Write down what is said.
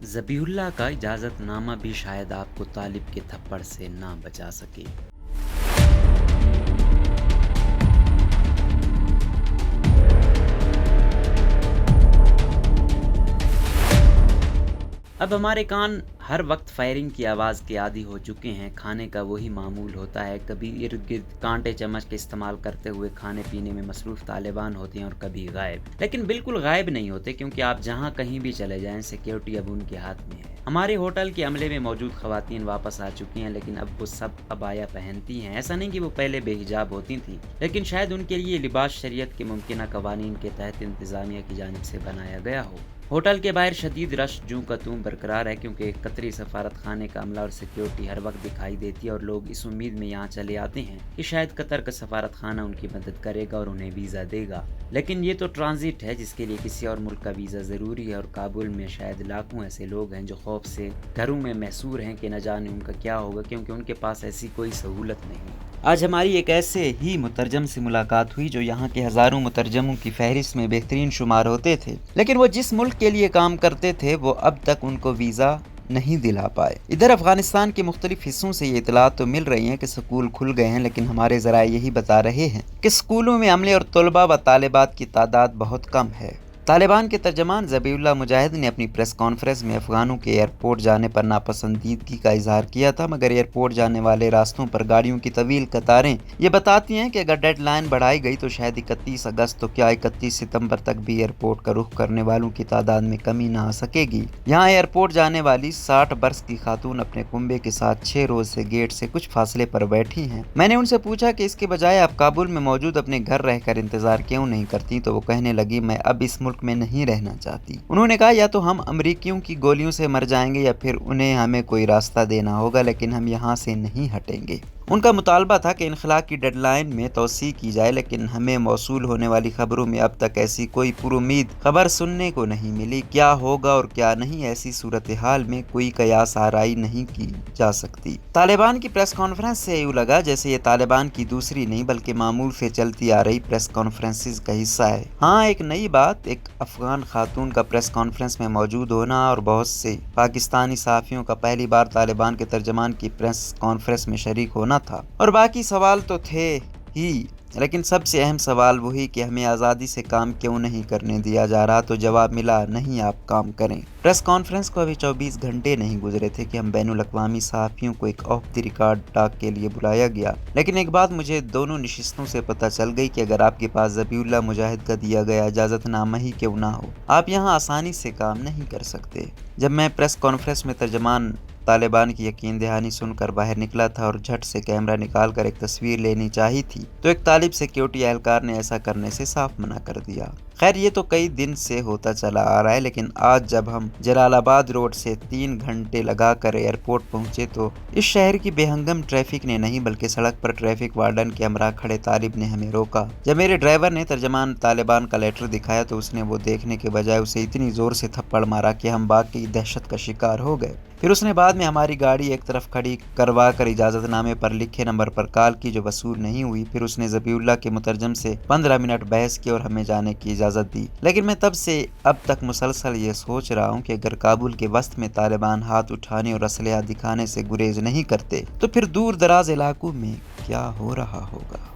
ذبیح اللہ کا اجازت نامہ بھی شاید آپ کو طالب کے تھپڑ سے نہ بچا سکے۔ اب ہمارے کان ہر وقت فائرنگ کی آواز کے عادی ہو چکے ہیں۔ کھانے کا وہی معمول ہوتا ہے، کبھی ارد گرد کانٹے چمچ کے استعمال کرتے ہوئے کھانے پینے میں مصروف طالبان ہوتے ہیں اور کبھی غائب، لیکن بالکل غائب نہیں ہوتے، کیونکہ آپ جہاں کہیں بھی چلے جائیں سیکیورٹی اب ان کے ہاتھ میں ہے۔ ہمارے ہوٹل کے عملے میں موجود خواتین واپس آ چکی ہیں، لیکن اب وہ سب عبایا پہنتی ہیں۔ ایسا نہیں کہ وہ پہلے بے حجاب ہوتی تھیں، لیکن شاید ان کے لیے لباس شریعت کے ممکنہ قوانین کے تحت انتظامیہ کی جانب سے بنایا گیا ہو۔ ہوٹل کے باہر شدید رش جوں کا توں برقرار ہے، کیونکہ قطری سفارت خانے کا عملہ اور سیکیورٹی ہر وقت دکھائی دیتی ہے، اور لوگ اس امید میں یہاں چلے آتے ہیں کہ شاید قطر کا سفارت خانہ ان کی مدد کرے گا اور انہیں ویزا دے گا۔ لیکن یہ تو ٹرانزٹ ہے، جس کے لیے کسی اور ملک کا ویزا ضروری ہے، اور کابل میں شاید لاکھوں ایسے لوگ ہیں جو خوف سے گھروں میں محصور ہیں کہ نہ جانے ان کا کیا ہوگا، کیونکہ ان کے پاس ایسی کوئی سہولت نہیں۔ آج ہماری ایک ایسے ہی مترجم سے ملاقات ہوئی جو یہاں کے ہزاروں مترجموں کی فہرست میں بہترین شمار ہوتے تھے، لیکن وہ جس ملک کے لیے کام کرتے تھے وہ اب تک ان کو ویزا نہیں دلا پائے۔ ادھر افغانستان کے مختلف حصوں سے یہ اطلاعات تو مل رہی ہیں کہ سکول کھل گئے ہیں، لیکن ہمارے ذرائع یہی بتا رہے ہیں کہ سکولوں میں عملے اور طلباء و طالبات کی تعداد بہت کم ہے۔ طالبان کے ترجمان ذبیح اللہ مجاہد نے اپنی پریس کانفرنس میں افغانوں کے ایئرپورٹ جانے پر ناپسندیدگی کا اظہار کیا تھا، مگر ایئرپورٹ جانے والے راستوں پر گاڑیوں کی طویل قطاریں یہ بتاتی ہیں کہ اگر ڈیڈ لائن بڑھائی گئی تو شاید 31 اگست تو کیا 31 ستمبر تک بھی ایئرپورٹ کا رخ کرنے والوں کی تعداد میں کمی نہ آ سکے گی۔ یہاں ایئرپورٹ جانے والی 60 برس کی خاتون اپنے کنبے کے ساتھ 6 روز سے گیٹ سے کچھ فاصلے پر بیٹھی ہیں۔ میں نے ان سے پوچھا کہ اس کے بجائے آپ کابل میں موجود اپنے گھر رہ کر انتظار کیوں نہیں کرتی، تو وہ کہنے لگی میں اب اس ملک میں نہیں رہنا چاہتی۔ انہوں نے کہا یا تو ہم امریکیوں کی گولیوں سے مر جائیں گے یا پھر انہیں ہمیں کوئی راستہ دینا ہوگا، لیکن ہم یہاں سے نہیں ہٹیں گے۔ ان کا مطالبہ تھا کہ انخلاء کی ڈیڈ لائن میں توسیع کی جائے، لیکن ہمیں موصول ہونے والی خبروں میں اب تک ایسی کوئی پرامید خبر سننے کو نہیں ملی۔ کیا ہوگا اور کیا نہیں، ایسی صورتحال میں کوئی قیاس آرائی نہیں کی جا سکتی۔ طالبان کی پریس کانفرنس سے یوں لگا جیسے یہ طالبان کی دوسری نہیں بلکہ معمول سے چلتی آ رہی پریس کانفرنسز کا حصہ ہے۔ ہاں، ایک نئی بات، ایک افغان خاتون کا پریس کانفرنس میں موجود ہونا اور بہت سے پاکستانی صحافیوں کا پہلی بار طالبان کے ترجمان کی پریس کانفرنس میں شریک ہونا تھا، اور باقی سوال تو تھے ہی، لیکن سب سے اہم سوال وہی کہ ہمیں آزادی سے کام کیوں نہیں کرنے دیا جا رہا، تو جواب ملا نہیں، آپ کام کریں۔ پریس کانفرنس کو ابھی 24 گھنٹے نہیں گزرے تھے کہ ہم بین الاقوامی صحافیوں کو ایک آف دی ریکارڈ ٹاک کے لیے بلایا گیا، لیکن ایک بات مجھے دونوں نشستوں سے پتہ چل گئی کہ اگر آپ کے پاس ذبیح اللہ مجاہد کا دیا گیا اجازت نامہ ہی کیوں نہ ہو، آپ یہاں آسانی سے کام نہیں کر سکتے۔ جب میں پریس کانفرنس میں ترجمان طالبان کی یقین دہانی سن کر باہر نکلا تھا اور جھٹ سے کیمرہ نکال کر ایک تصویر لینی چاہی تھی، تو ایک طالب سیکیورٹی اہلکار نے ایسا کرنے سے صاف منع کر دیا۔ خیر، یہ تو کئی دن سے ہوتا چلا آ رہا ہے، لیکن آج جب ہم جلال آباد روڈ سے 3 گھنٹے لگا کر ایئرپورٹ پہنچے تو اس شہر کی بے ہنگم ٹریفک نے نہیں بلکہ سڑک پر ٹریفک وارڈن کے ہمراہ کھڑے طالب نے ہمیں روکا۔ جب میرے ڈرائیور نے ترجمان طالبان کا لیٹر دکھایا تو اس نے وہ دیکھنے کے بجائے اسے اتنی زور سے تھپڑ مارا کہ ہم واقعی دہشت کا شکار ہو گئے۔ پھر اس نے بعد میں ہماری گاڑی ایک طرف کھڑی کروا کر اجازت نامے پر لکھے نمبر پر کال کی جو وصول نہیں ہوئی۔ پھر اس نے ذبیح اللہ کے مترجم سے 15 منٹ بحث کی اور ہمیں جانے کی اجازت دی، لیکن میں تب سے اب تک مسلسل یہ سوچ رہا ہوں کہ اگر کابل کے وسط میں طالبان ہاتھ اٹھانے اور اسلحہ دکھانے سے گریز نہیں کرتے تو پھر دور دراز علاقوں میں کیا ہو رہا ہوگا۔